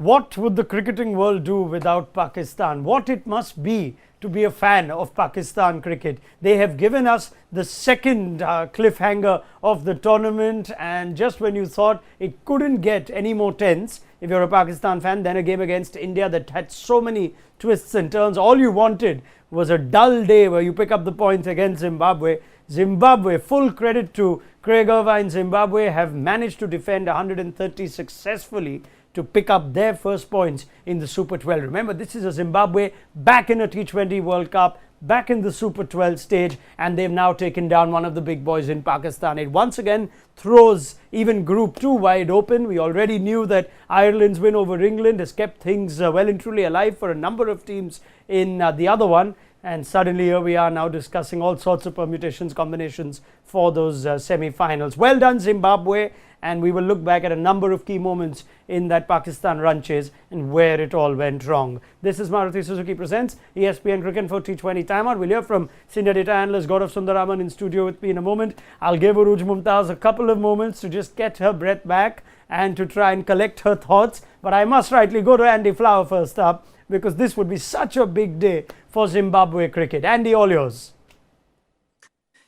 What would the cricketing world do without Pakistan? What it must be a fan of Pakistan cricket. They have given us the second cliffhanger of the tournament, and just when you thought it couldn't get any more tense, if you're a Pakistan fan, then a game against India that had so many twists and turns. All you wanted was a dull day where you pick up the points against Zimbabwe. Zimbabwe, full credit to Craig Irvine. Zimbabwe have managed to defend 130 successfully to pick up their first points in the Super 12. Remember, this is a Zimbabwe back in a T20 World Cup, back in the Super 12 stage, and they've now taken down one of the big boys in Pakistan. It once again throws even Group 2 wide open. We already knew that Ireland's win over England has kept things well and truly alive for a number of teams in the other one. And suddenly here we are now discussing all sorts of permutations, combinations for those semi-finals. Well done, Zimbabwe. And we will look back at a number of key moments in that Pakistan run chase and where it all went wrong. This is Maruti Suzuki Presents ESPN Cricket for T20 Timeout. We'll hear from senior data analyst Gaurav Sundararaman in studio with me in a moment. I'll give Urooj Mumtaz a couple of moments to just get her breath back and to try and collect her thoughts. But I must rightly go to Andy Flower first up, because this would be such a big day for Zimbabwe cricket. Andy, all yours.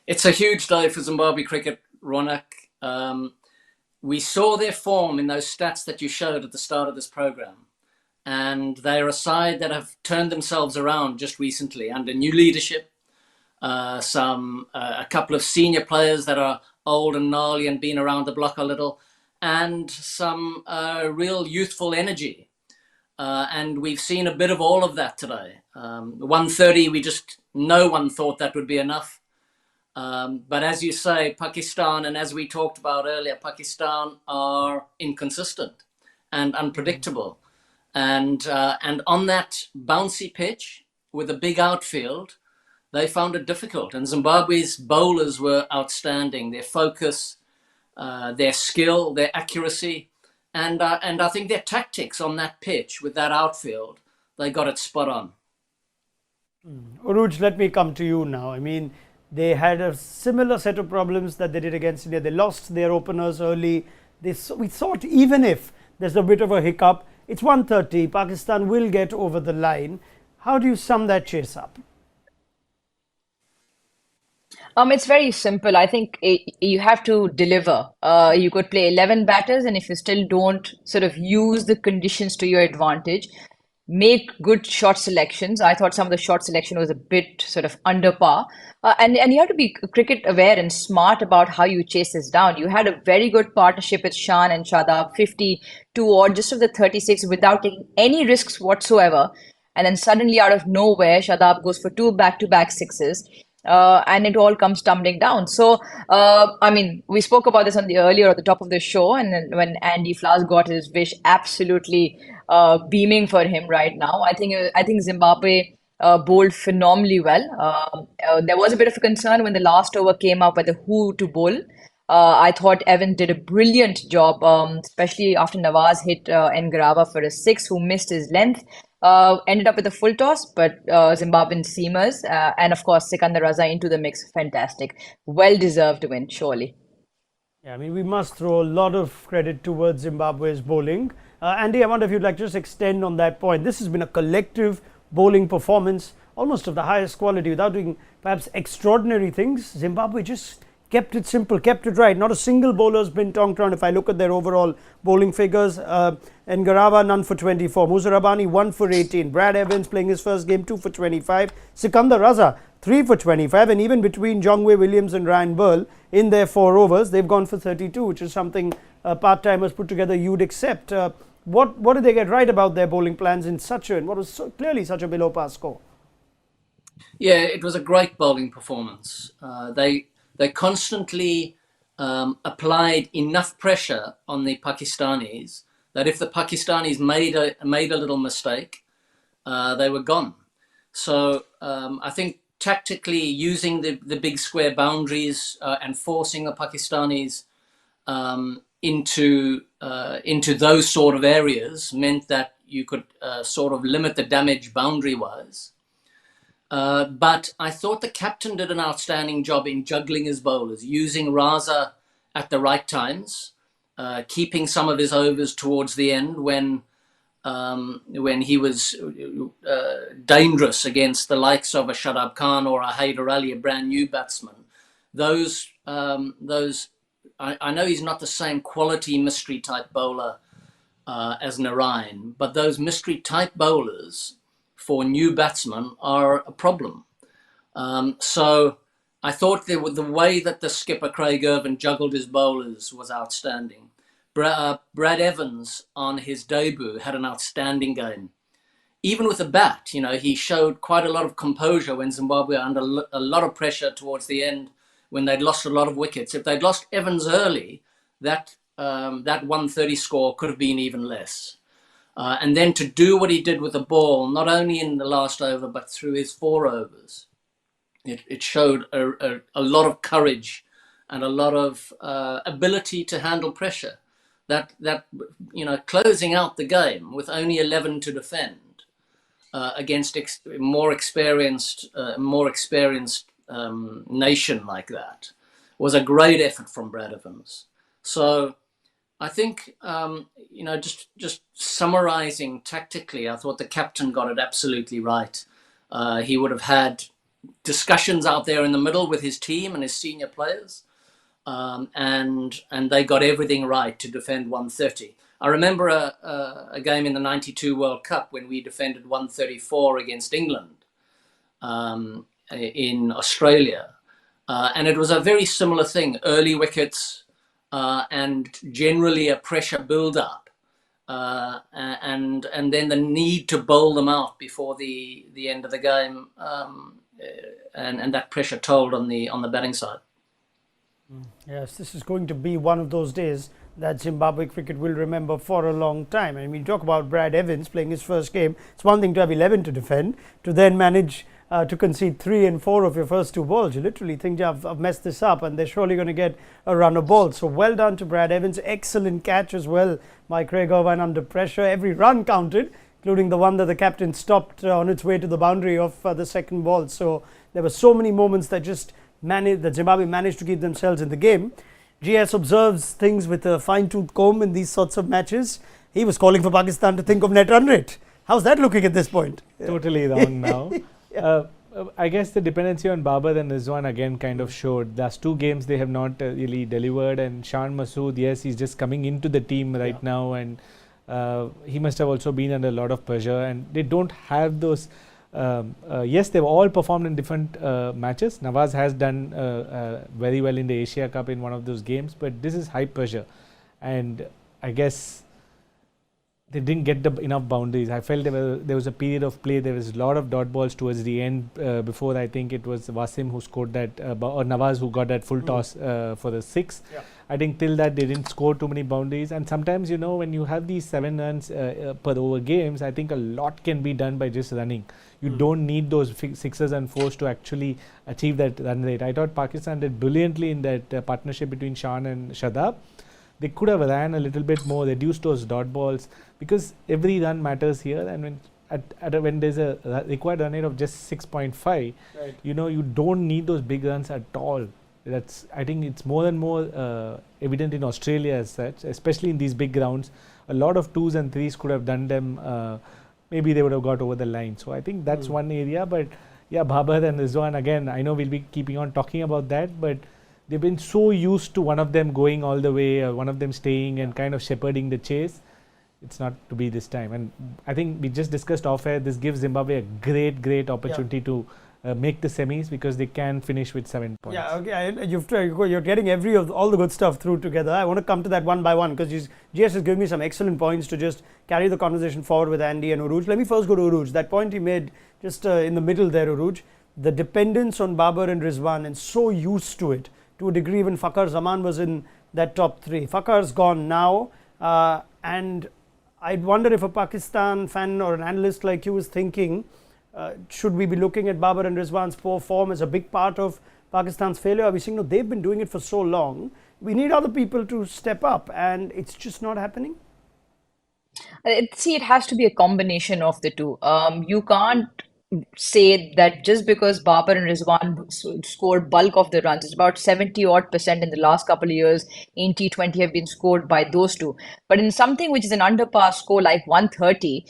It's a huge day for Zimbabwe cricket, Raunak. We saw their form in those stats that you showed at the start of this program. And they're a side that have turned themselves around just recently under new leadership. A couple of senior players that are old and gnarly and been around the block a little, and some real youthful energy. And we've seen a bit of all of that today. 130, no one thought that would be enough. But as you say, Pakistan, and as we talked about earlier, Pakistan are inconsistent and unpredictable. And on that bouncy pitch with a big outfield, they found it difficult. And Zimbabwe's bowlers were outstanding. Their focus, their skill, their accuracy, and I think their tactics on that pitch with that outfield, they got it spot on. Urooj, let me come to you now. I mean, they had a similar set of problems that they did against India. They lost their openers early. We thought even if there's a bit of a hiccup, it's 130, Pakistan will get over the line. How do you sum that chase up? It's very simple. I think you have to deliver. You could play 11 batters, and if you still don't sort of use the conditions to your advantage, make good shot selections. I thought some of the shot selection was a bit sort of under par. And you have to be cricket aware and smart about how you chase this down. You had a very good partnership with Shan and Shadab, 52 odd, just of the 36 without taking any risks whatsoever. And then suddenly out of nowhere, Shadab goes for two back-to-back sixes. And it all comes tumbling down. So, I mean, we spoke about this at the top of the show, and then when Andy Flowers got his wish, absolutely beaming for him right now. I think Zimbabwe bowled phenomenally well. There was a bit of a concern when the last over came up whether who to bowl. I thought Evan did a brilliant job, especially after Nawaz hit Ngarava for a six, who missed his length. Ended up with a full toss, but Zimbabwean seamers and of course Sikandar Raza into the mix. Fantastic, well deserved win, surely. Yeah, I mean, we must throw a lot of credit towards Zimbabwe's bowling. Andy, I wonder if you'd like to just extend on that point. This has been a collective bowling performance, almost of the highest quality, without doing perhaps extraordinary things. Zimbabwe just kept it simple, kept it right. Not a single bowler's been tonked around. If I look at their overall bowling figures, Ngarava none for 24, Muzarabani 1 for 18, Brad Evans playing his first game 2 for 25, Sikandar Raza 3 for 25, and even between Jongwe Williams and Ryan Burl in their 4 overs, they've gone for 32, which is something part-timers put together you'd accept. What did they get right about their bowling plans in what was clearly such a below-par score? Yeah, it was a great bowling performance. They constantly applied enough pressure on the Pakistanis that if the Pakistanis made a little mistake, they were gone. So I think tactically using the big square boundaries and forcing the Pakistanis into those sort of areas meant that you could sort of limit the damage boundary-wise. But I thought the captain did an outstanding job in juggling his bowlers, using Raza at the right times, keeping some of his overs towards the end when when he was dangerous against the likes of a Shadab Khan or a Haider Ali, a brand new batsman. I know he's not the same quality mystery type bowler as Narayan, but those mystery type bowlers for new batsmen are a problem. So I thought the way that the skipper Craig Irvine juggled his bowlers was outstanding. Brad Evans on his debut had an outstanding game. Even with a bat, he showed quite a lot of composure when Zimbabwe were under a lot of pressure towards the end, when they'd lost a lot of wickets. If they'd lost Evans early, that 130 score could have been even less. And then to do what he did with the ball, not only in the last over, but through his 4 overs, it showed a lot of courage and a lot of ability to handle pressure. That closing out the game with only 11 to defend against more experienced nation like that was a great effort from Brad Evans. So I think just summarising tactically, I thought the captain got it absolutely right. He would have had discussions out there in the middle with his team and his senior players. And they got everything right to defend 130. I remember a game in the 92 World Cup when we defended 134 against England in Australia. And it was a very similar thing, early wickets and generally a pressure build-up. And then the need to bowl them out before the end of the game. And that pressure told on the batting side. Yes, this is going to be one of those days that Zimbabwe cricket will remember for a long time. And we talk about Brad Evans playing his first game. It's one thing to have 11 to defend, to then manage to concede 3 and 4 of your first 2 balls. You literally think, I've messed this up and they're surely going to get a run of balls. So well done to Brad Evans. Excellent catch as well by Craig Irvine under pressure. Every run counted, including the one that the captain stopped on its way to the boundary of the second ball. So there were so many moments that Zimbabwe managed to keep themselves in the game. GS observes things with a fine-tooth comb in these sorts of matches. He was calling for Pakistan to think of net run rate. How's that looking at this point? Totally wrong now. I guess the dependency on Babar and Rizwan again kind of showed. Last 2 games they have not really delivered, and Shan Masood, yes, he's just coming into the team right now, and he must have also been under a lot of pressure, and they don't have those. Yes, they've all performed in different matches. Nawaz has done very well in the Asia Cup in one of those games, but this is high pressure, and I guess they didn't get enough boundaries. I felt there was a period of play. There was a lot of dot balls towards the end. Before, I think it was Wasim who scored that, or Nawaz who got that full toss for the 6. Yeah. I think till that they didn't score too many boundaries. And sometimes, when you have these 7 runs per over games, I think a lot can be done by just running. You don't need those 6s and 4s to actually achieve that run rate. I thought Pakistan did brilliantly in that partnership between Shan and Shadab. They could have ran a little bit more, reduced those dot balls, because every run matters here. And when there's a required run rate of just 6.5, right, you don't need those big runs at all. I think it's more and more evident in Australia as such, especially in these big grounds. A lot of 2s and 3s could have done them. Maybe they would have got over the line. So I think that's one area. But yeah, Babar and Rizwan, again, I know we'll be keeping on talking about that, but they've been so used to one of them going all the way, one of them staying and kind of shepherding the chase. It's not to be this time. And I think we just discussed off air, this gives Zimbabwe a great opportunity to make the semis, because they can finish with 7 points. Yeah, okay. You're getting all the good stuff through together. I want to come to that one by one, because GS has given me some excellent points to just carry the conversation forward with Andy and Urooj. Let me first go to Urooj. That point he made just in the middle there, Urooj. The dependence on Babar and Rizwan, and so used to it. To a degree, even Fakhar Zaman was in that top 3. Fakhar's gone now, and I'd wonder if a Pakistan fan or an analyst like you is thinking, should we be looking at Babar and Rizwan's poor form as a big part of Pakistan's failure? Are we saying, no, they've been doing it for so long, we need other people to step up, and it's just not happening? See, it has to be a combination of the two. You can't say that just because Babar and Rizwan scored bulk of the runs, it's about 70 odd percent in the last couple of years in T20 have been scored by those two. But in something which is an underpass score like 130,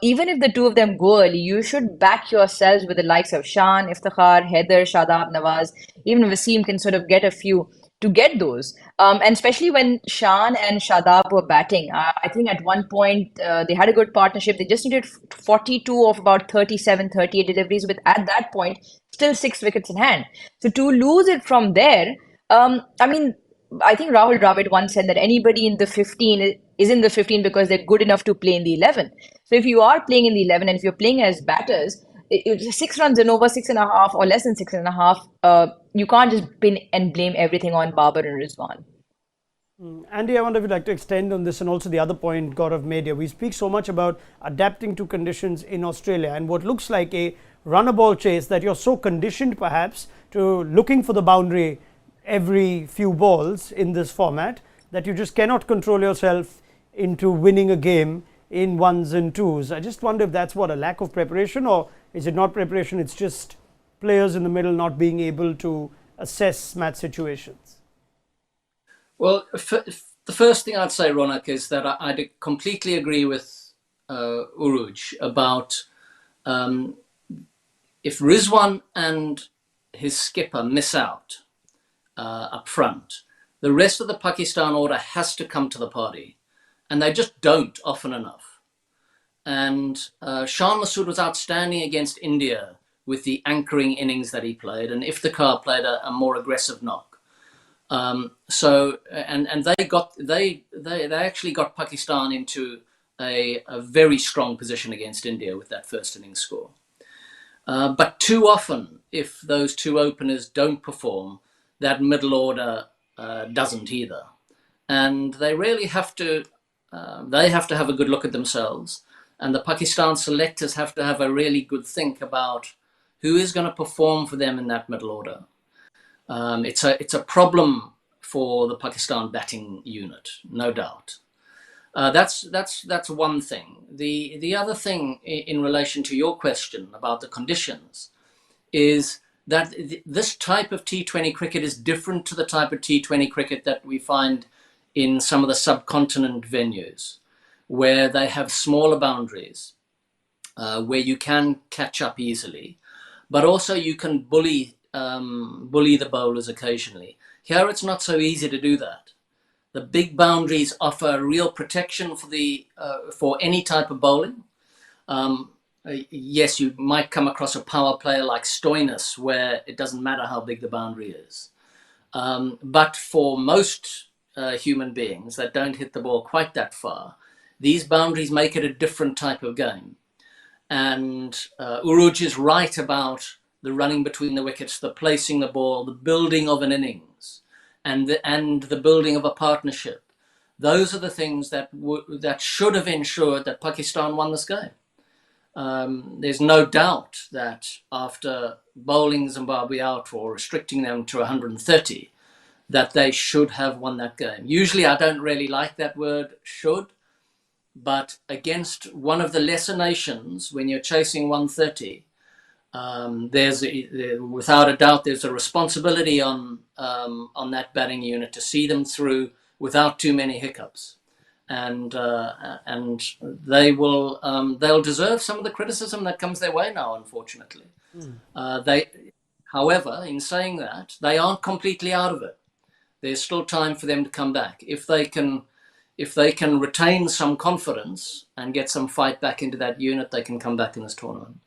even if the two of them go early, you should back yourselves with the likes of Shan, Iftikhar, Heather, Shadab, Nawaz. Even Wasim can sort of get a few to get those. And especially when Shan and Shadab were batting, I think at one point they had a good partnership. They just needed 42 of about 37, 38 deliveries, with at that point still 6 wickets in hand. So to lose it from there, I mean, I think Rahul Dravid once said that anybody in the 15 is in the 15 because they're good enough to play in the 11. So if you are playing in the 11 and if you're playing as batters, 6 runs in over 6.5 or less than 6.5, you can't just pin and blame everything on Babar and Rizwan. Andy, I wonder if you'd like to extend on this and also the other point Gaurav made here. We speak so much about adapting to conditions in Australia and what looks like a runner ball chase, that you're so conditioned perhaps to looking for the boundary every few balls in this format that you just cannot control yourself into winning a game in ones and twos. I just wonder if that's what, a lack of preparation, or is it not preparation, it's just players in the middle not being able to assess match situations? Well, the first thing I'd say, Raunak, is that I'd completely agree with Urooj about if Rizwan and his skipper miss out up front, the rest of the Pakistan order has to come to the party, and they just don't often enough. And Shan Masood was outstanding against India with the anchoring innings that he played, and Iftikhar played a more aggressive knock. So they actually got Pakistan into a very strong position against India with that first innings score. But too often, if those two openers don't perform, that middle order doesn't either, and they really have to. They have to have a good look at themselves, and the Pakistan selectors have to have a really good think about who is going to perform for them in that middle order. It's a problem for the Pakistan batting unit, no doubt. That's one thing. The other thing in relation to your question about the conditions is that this type of T20 cricket is different to the type of T20 cricket that we find in some of the subcontinent venues, where they have smaller boundaries, where you can catch up easily, but also you can bully the bowlers occasionally. Here it's not so easy to do that. The big boundaries offer real protection for any type of bowling. Yes, you might come across a power player like Stoinis, where it doesn't matter how big the boundary is. But for most human beings that don't hit the ball quite that far, these boundaries make it a different type of game. And Urooj is right about the running between the wickets, the placing the ball, the building of an innings, and the building of a partnership. Those are the things that should have ensured that Pakistan won this game. There's no doubt that after bowling Zimbabwe out or restricting them to 130, that they should have won that game. Usually I don't really like that word should, but against one of the lesser nations, when you're chasing 130, without a doubt, there's a responsibility on that batting unit to see them through without too many hiccups, and they'll deserve some of the criticism that comes their way now, unfortunately. However, in saying that, they aren't completely out of it. There's still time for them to come back if they can retain some confidence and get some fight back into that unit. They can come back in this tournament.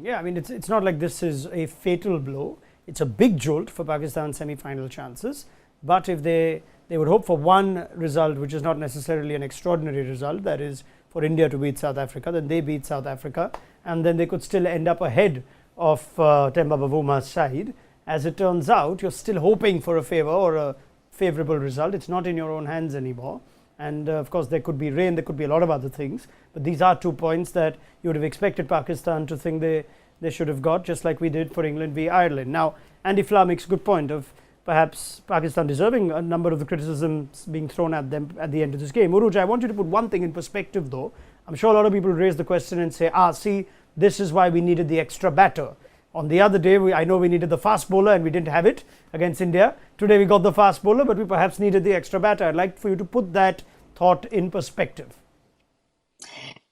Yeah, I mean, it's not like this is a fatal blow. It's a big jolt for Pakistan's semi-final chances. But if they would hope for one result, which is not necessarily an extraordinary result, that is for India to beat South Africa, then they beat South Africa, and then they could still end up ahead of Temba Bavuma's side. As it turns out, you're still hoping for a favour or a favourable result. It's not in your own hands anymore. And of course, there could be rain, there could be a lot of other things. But these are 2 points that you would have expected Pakistan to think they should have got, just like we did for England v Ireland. Now, Andy Flower makes a good point of perhaps Pakistan deserving a number of the criticisms being thrown at them at the end of this game. Urooj, I want you to put one thing in perspective though. I'm sure a lot of people raise the question and say, see, this is why we needed the extra batter. On the other day, I know we needed the fast bowler and we didn't have it against India. Today we got the fast bowler, but we perhaps needed the extra batter. I'd like for you to put that thought in perspective.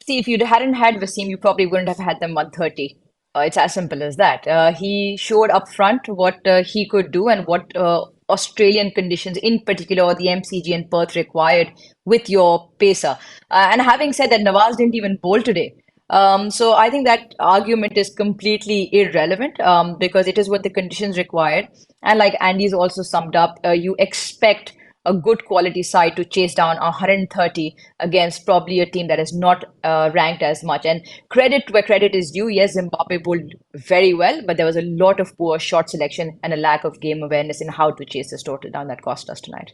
See, if you hadn't had Wasim, you probably wouldn't have had them 130. It's as simple as that. He showed up front what he could do and what Australian conditions, in particular, or the MCG and Perth required with your pacer. And having said that, Nawaz didn't even bowl today. So I think that argument is completely irrelevant because it is what the conditions required. And like Andy's also summed up, you expect a good quality side to chase down 130 against probably a team that is not ranked as much. And credit where credit is due. Yes, Zimbabwe bowled very well, but there was a lot of poor shot selection and a lack of game awareness in how to chase this total down that cost us tonight.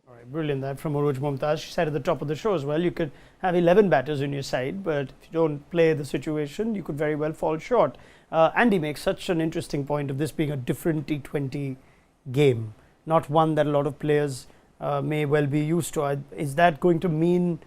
All right, brilliant. That from Urooj Mumtaz. She said at the top of the show as well, you could have 11 batters in your side, but if you don't play the situation, you could very well fall short. Andy makes such an interesting point of this being a different T20 game, not one that a lot of players may well be used to. Is that going to mean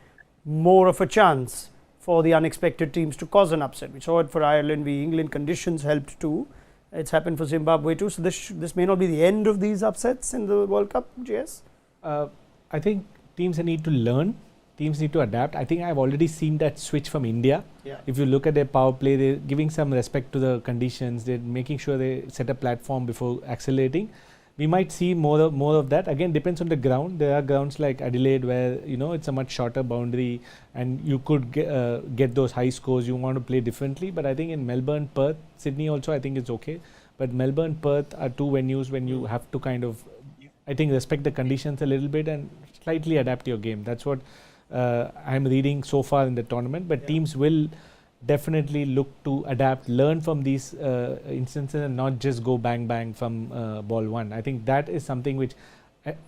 more of a chance for the unexpected teams to cause an upset? We saw it for Ireland, England conditions helped too. It's happened for Zimbabwe too. So this may not be the end of these upsets in the World Cup, GS? I think teams need to learn. Teams need to adapt. I think I've already seen that switch from India. Yeah. If you look at their power play, they're giving some respect to the conditions. They're making sure they set a platform before accelerating. We might see more of that. Again, depends on the ground. There are grounds like Adelaide where it's a much shorter boundary and you could get those high scores. You want to play differently. But I think in Melbourne, Perth, Sydney also I think it's okay. But Melbourne, Perth are two venues when you have to kind of, I think, respect the conditions a little bit and slightly adapt your game. That's what I'm reading so far in the tournament. But teams will definitely look to adapt, learn from these instances and not just go bang from ball one. I think that is something which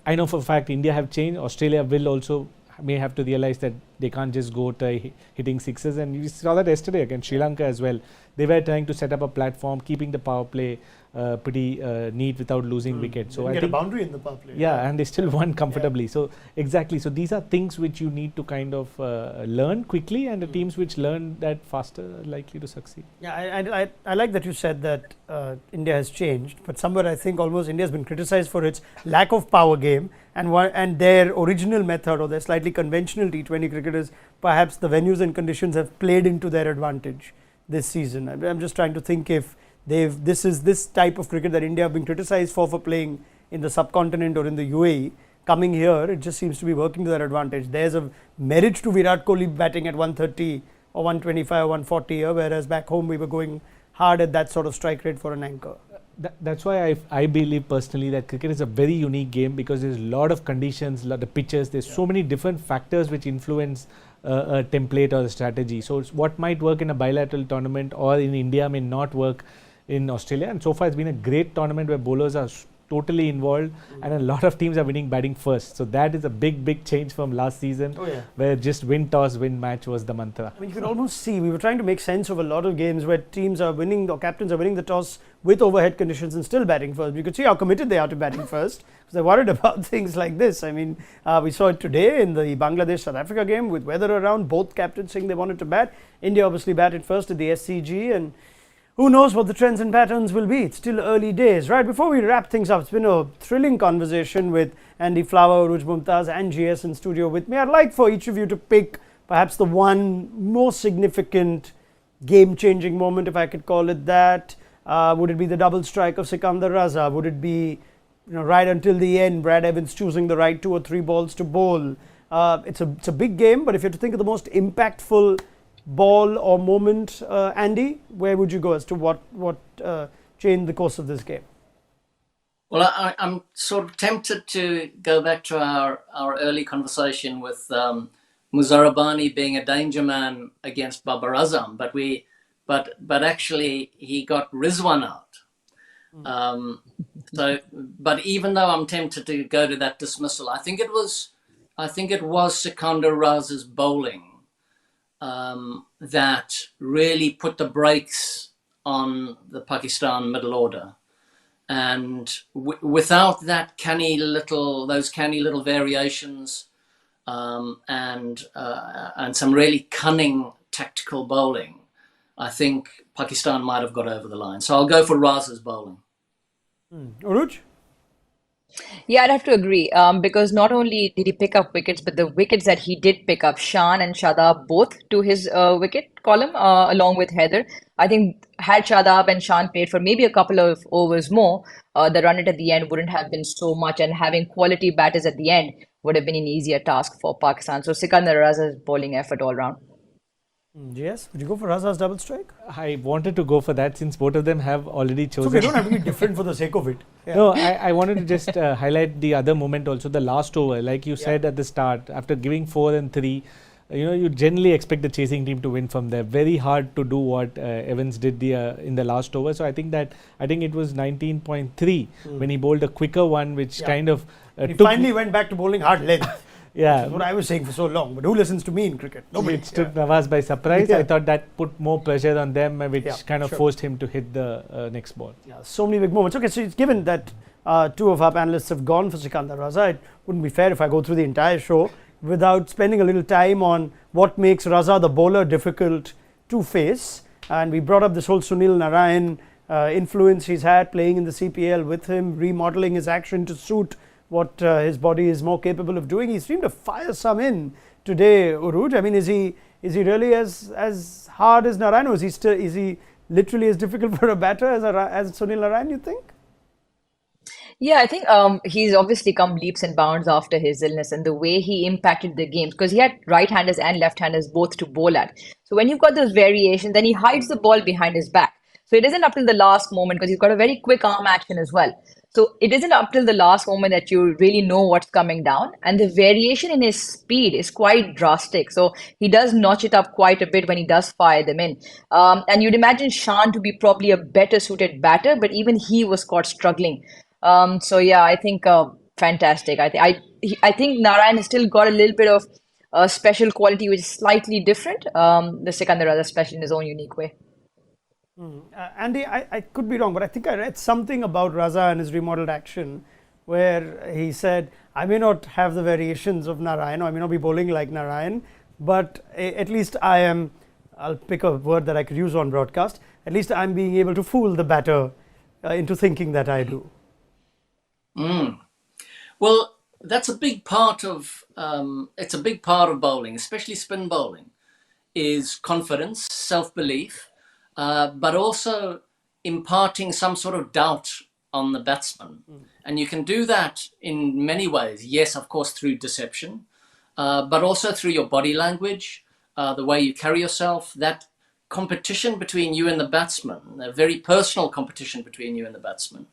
I know for a fact India have changed. Australia will also may have to realize that they can't just go to hitting sixes, and you saw that yesterday against Sri Lanka as well. They were trying to set up a platform, keeping the power play pretty neat without losing wickets. So I think get a boundary in the power play. Yeah, and they still won comfortably. So exactly. So these are things which you need to kind of learn quickly, and the teams which learn that faster are likely to succeed. Yeah, I like that you said that India has changed, but somewhere I think almost India has been criticized for its lack of power game, and their original method or their slightly conventional T20 cricketers, perhaps the venues and conditions have played into their advantage this season. I'm just trying to think if this type of cricket that India have been criticized for playing in the subcontinent or in the UAE, coming here, it just seems to be working to their advantage. There's a merit to Virat Kohli batting at 130 or 125 or 140 here, whereas back home we were going hard at that sort of strike rate for an anchor. That's why I believe personally that cricket is a very unique game because there's a lot of conditions, the pitches, there's so many different factors which influence a template or a strategy. So what might work in a bilateral tournament or in India may not work in Australia. And so far it's been a great tournament where bowlers are totally involved and a lot of teams are winning batting first. So that is a big change from last season where just win toss, win match was the mantra. I mean, you can almost see, we were trying to make sense of a lot of games where teams are winning or captains are winning the toss with overhead conditions and still batting first. You could see how committed they are to batting first because they're worried about things like this. I mean, we saw it today in the Bangladesh-South Africa game with weather around, both captains saying they wanted to bat. India obviously batted first at the SCG, and who knows what the trends and patterns will be. It's still early days. Right, before we wrap things up, it's been a thrilling conversation with Andy Flower, Urooj Mumtaz and GS in studio with me. I'd like for each of you to pick perhaps the one most significant game-changing moment, if I could call it that. Would it be the double strike of Sikandar Raza? Would it be right until the end, Brad Evans choosing the right 2 or 3 balls to bowl? It's a big game, but if you have to think of the most impactful ball or moment, Andy, where would you go as to what changed the course of this game? Well, I'm sort of tempted to go back to our early conversation with Muzarabani being a danger man against Babar Azam, but actually he got Rizwan out. But even though I'm tempted to go to that dismissal, I think it was Sikandar Raza's bowling that really put the brakes on the Pakistan middle order, and without that those canny little variations and some really cunning tactical bowling, I think Pakistan might have got over the line. So I'll go for Raza's bowling. Urooj? Yeah, I'd have to agree. Because not only did he pick up wickets, but the wickets that he did pick up, Shan and Shadab both to his wicket column, along with Heather. I think had Shadab and Shan played for maybe a couple of overs more, the run rate at the end wouldn't have been so much, and having quality batters at the end would have been an easier task for Pakistan. So Sikandar Raza's bowling effort all round. Yes, would you go for Raza's double strike? I wanted to go for that since both of them have already So chosen. we don't have to be different for the sake of it. Yeah. No, I wanted to just highlight the other moment also, the last over. Like you said at the start, after giving 4 and 3, you generally expect the chasing team to win from there. Very hard to do what Evans did in the last over. So I think it was 19.3 when he bowled a quicker one, which kind of he finally went back to bowling hard length. Yeah, That's what I was saying for so long. But who listens to me in cricket? Nobody. It took Nawaz by surprise. I thought that put more pressure on them, which kind of forced him to hit the next ball. Yeah, so many big moments. Okay, so it's given that 2 of our panelists have gone for Sikandar Raza. It wouldn't be fair if I go through the entire show without spending a little time on what makes Raza the bowler difficult to face. And we brought up this whole Sunil Narayan influence he's had playing in the CPL with him, remodeling his action to suit what his body is more capable of doing. He seemed to fire some in today, Urooj. I mean, is he really as hard as Narayan, or is he literally as difficult for a batter as Sunil Narayan, you think? Yeah, I think he's obviously come leaps and bounds after his illness, and the way he impacted the games, because he had right-handers and left-handers both to bowl at. So when you've got those variations, then he hides the ball behind his back. So it isn't up till the last moment, because he's got a very quick arm action as well. So it isn't up till the last moment that you really know what's coming down. And the variation in his speed is quite drastic. So he does notch it up quite a bit when he does fire them in. And you'd imagine Shan to be probably a better suited batter, but even he was caught struggling. So yeah, I think fantastic. I think Narayan has still got a little bit of special quality, which is slightly different. The Sikandar Raza special in his own unique way. Andy, I could be wrong, but I think I read something about Raza and his remodeled action where he said, I may not have the variations of Narayan, or I may not be bowling like Narayan, but at least I'll pick a word that I could use on broadcast, at least I'm being able to fool the batter into thinking that I do. Well, that's a big part of it's a big part of bowling, especially spin bowling, is confidence, self-belief, but also imparting some sort of doubt on the batsman. And you can do that in many ways. Yes, of course, through deception, but also through your body language, the way you carry yourself, that competition between you and the batsman, a very personal competition between you and the batsman,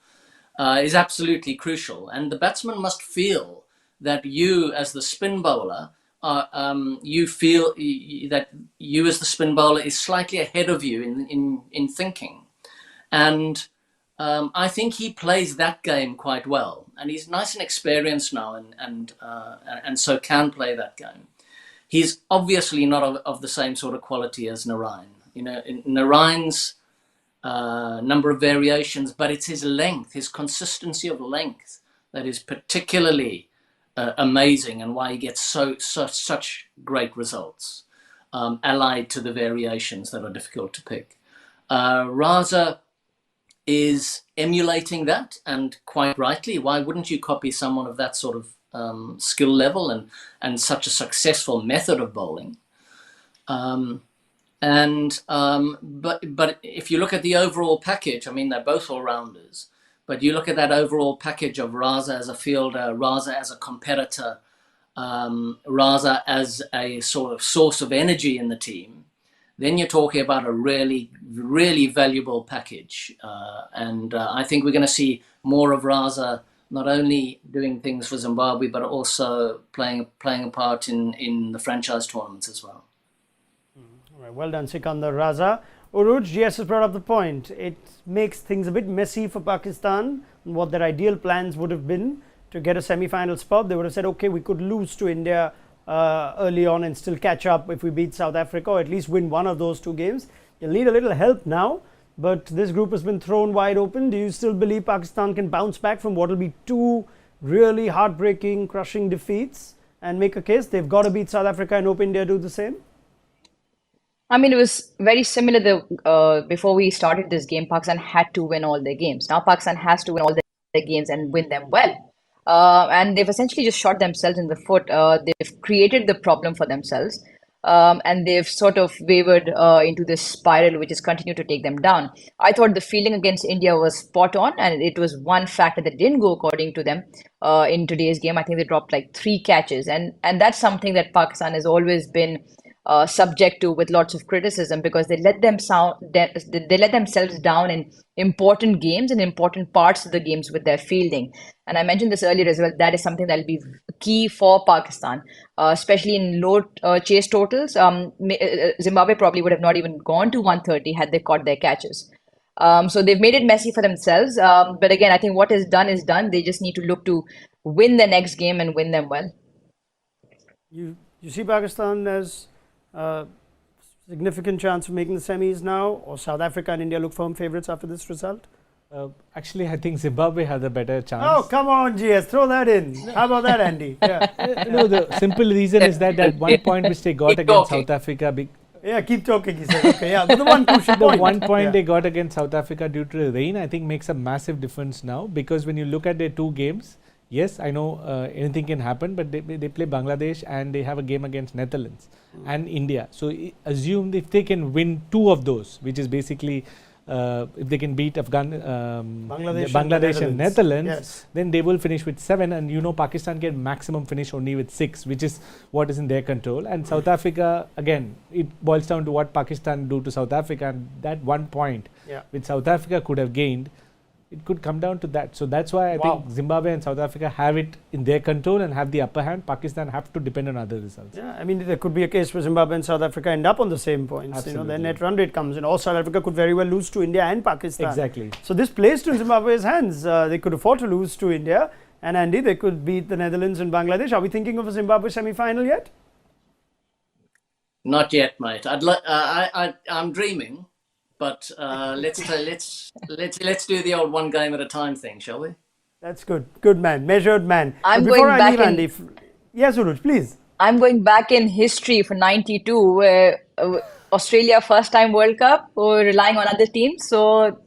is absolutely crucial. And the batsman must feel that you, as the spin bowler, you feel that you, as the spin bowler, is slightly ahead of you in thinking. And I think he plays that game quite well. And he's nice and experienced now, and so can play that game. He's obviously not of the same sort of quality as Narayan. You know, Narayan's number of variations, but it's his length, his consistency of length, that is particularly amazing, and why he gets such great results, allied to the variations that are difficult to pick. Raza is emulating that, and quite rightly. Why wouldn't you copy someone of that sort of skill level and such a successful method of bowling? But if you look at the overall package, I mean, they're both all-rounders, but you look at that overall package of Raza as a fielder, Raza as a competitor, Raza as a sort of source of energy in the team, then you're talking about a really, really valuable package. And I think we're going to see more of Raza, not only doing things for Zimbabwe, but also playing a part in the franchise tournaments as well. All right, well done, Sikandar Raza. Urooj, GS has brought up the point. It makes things a bit messy for Pakistan, what their ideal plans would have been to get a semi-final spot. They would have said, okay, we could lose to India early on and still catch up if we beat South Africa, or at least win one of those 2 games. You'll need a little help now, but this group has been thrown wide open. Do you still believe Pakistan can bounce back from what will be 2 really heartbreaking, crushing defeats and make a case? They've got to beat South Africa and hope India do the same? I mean, it was very similar. Before we started this game, Pakistan had to win all their games. Now Pakistan has to win all their games and win them well. And they've essentially just shot themselves in the foot. They've created the problem for themselves. And they've sort of wavered into this spiral, which has continued to take them down. I thought the feeling against India was spot on, and it was one factor that didn't go according to them in today's game. I think they dropped like 3 catches, and that's something that Pakistan has always been subject to with lots of criticism, because they they let themselves down in important games and important parts of the games with their fielding. And I mentioned this earlier as well. That is something that will be key for Pakistan, especially in low chase totals. Zimbabwe probably would have not even gone to 130 had they caught their catches. So they've made it messy for themselves. But again, I think what is done is done. They just need to look to win the next game and win them well. You see Pakistan as significant chance of making the semis now, or South Africa and India look firm favourites after this result? Actually, I think Zimbabwe has a better chance. Oh, come on, GS, throw that in. How about that, Andy? Yeah. No, the simple reason is that 1 point which they got against South Africa. Yeah, keep talking, he said. Okay, yeah, but the one crucial point. The 1 point they got against South Africa due to the rain, I think makes a massive difference now, because when you look at their 2 games, yes, I know anything can happen, but they play Bangladesh and they have a game against Netherlands and India. So assume if they can win 2 of those, which is basically if they can beat Bangladesh and Netherlands, yes, then they will finish with 7, and Pakistan can maximum finish only with 6, which is what is in their control. And South Africa, again, it boils down to what Pakistan do to South Africa, and that 1 point which South Africa could have gained, it could come down to that. So that's why I think Zimbabwe and South Africa have it in their control and have the upper hand. Pakistan have to depend on other results. Yeah, I mean, there could be a case where Zimbabwe and South Africa end up on the same points. Absolutely. Their net run rate comes in. Or South Africa could very well lose to India and Pakistan. Exactly. So this plays to Zimbabwe's hands. They could afford to lose to India. And Andy, they could beat the Netherlands and Bangladesh. Are we thinking of a Zimbabwe semi-final yet? Not yet, mate. I'm dreaming. But let's do the old 1 game at a time thing, shall we? That's good. Good man. Measured man. I'm going back Andy, yes, Urooj, please. I'm going back in history for 92, where Australia first time World Cup, or relying on other teams. So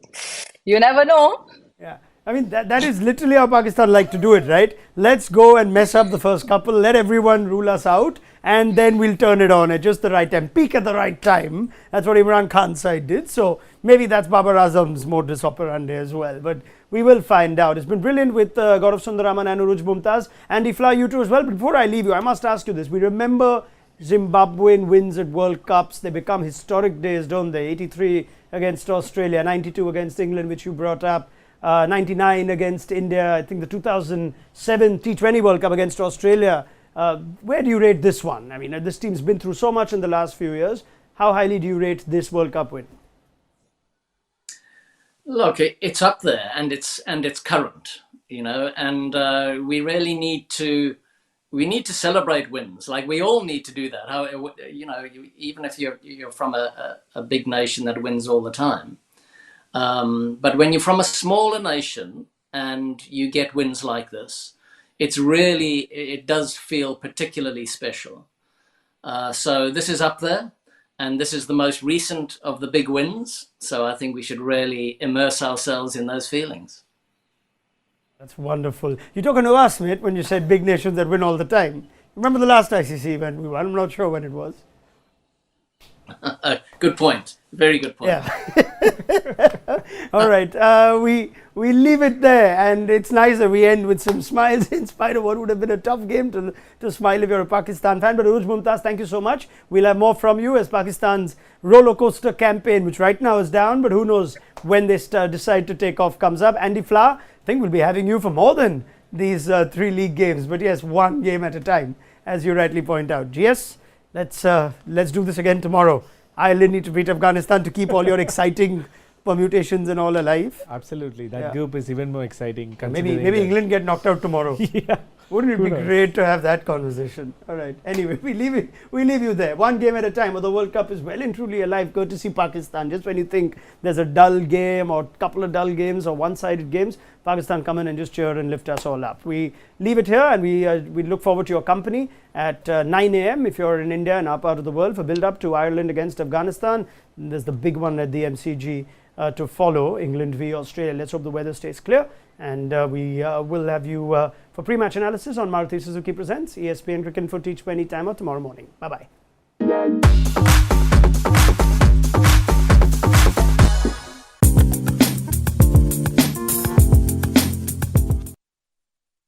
you never know. Yeah. I mean, that is literally how Pakistan like to do it, right? Let's go and mess up the first couple, let everyone rule us out, and then we'll turn it on at just the right time, peak at the right time. That's what Imran Khan's side did. So maybe that's Babar Azam's modus operandi as well. But we will find out. It's been brilliant with Gaurav, Sundararaman and Urooj Mumtaz. And Ifla, you too as well. But before I leave you, I must ask you this. We remember Zimbabwean wins at World Cups. They become historic days, don't they? 83 against Australia, 92 against England, which you brought up. 99 against India, I think the 2007 T20 World Cup against Australia. Where do you rate this one? I mean, this team's been through so much in the last few years. How highly do you rate this World Cup win? Look, it's up there, and it's current, and we really need to celebrate wins. Like, we all need to do that. Even if you're from a big nation that wins all the time. But when you're from a smaller nation and you get wins like this, it does feel particularly special. So this is up there, and this is the most recent of the big wins. So I think we should really immerse ourselves in those feelings. That's wonderful. You're talking to us, mate, when you said big nations that win all the time. Remember the last ICC event we won? I'm not sure when it was. Good point. Very good point. Yeah. All right. We leave it there, and it's nice that we end with some smiles in spite of what would have been a tough game to smile if you're a Pakistan fan. But Urooj, Mumtaz, thank you so much. We'll have more from you as Pakistan's roller coaster campaign, which right now is down, but who knows when they decide to take off, comes up. Andy Fla, I think we'll be having you for more than these 3 league games, but yes, 1 game at a time, as you rightly point out. GS, let's do this again tomorrow. Ireland need to beat Afghanistan to keep all your exciting permutations and all alive. Absolutely. That group is even more exciting. Maybe England get knocked out tomorrow. Yeah. Wouldn't it Who be knows? great to have that conversation? All right. Anyway, we leave you there. One game at a time. But the World Cup is well and truly alive, courtesy Pakistan. Just when you think there's a dull game or a couple of dull games or one-sided games, Pakistan come in and just cheer and lift us all up. We leave it here, and we look forward to your company at 9 a.m. if you're in India and our part of the world for build-up to Ireland against Afghanistan. And there's the big one at the MCG to follow, England v Australia. Let's hope the weather stays clear. And we will have you for pre-match analysis on Maruti Suzuki Presents ESPN Cricket for T20 timer tomorrow morning. Bye-bye.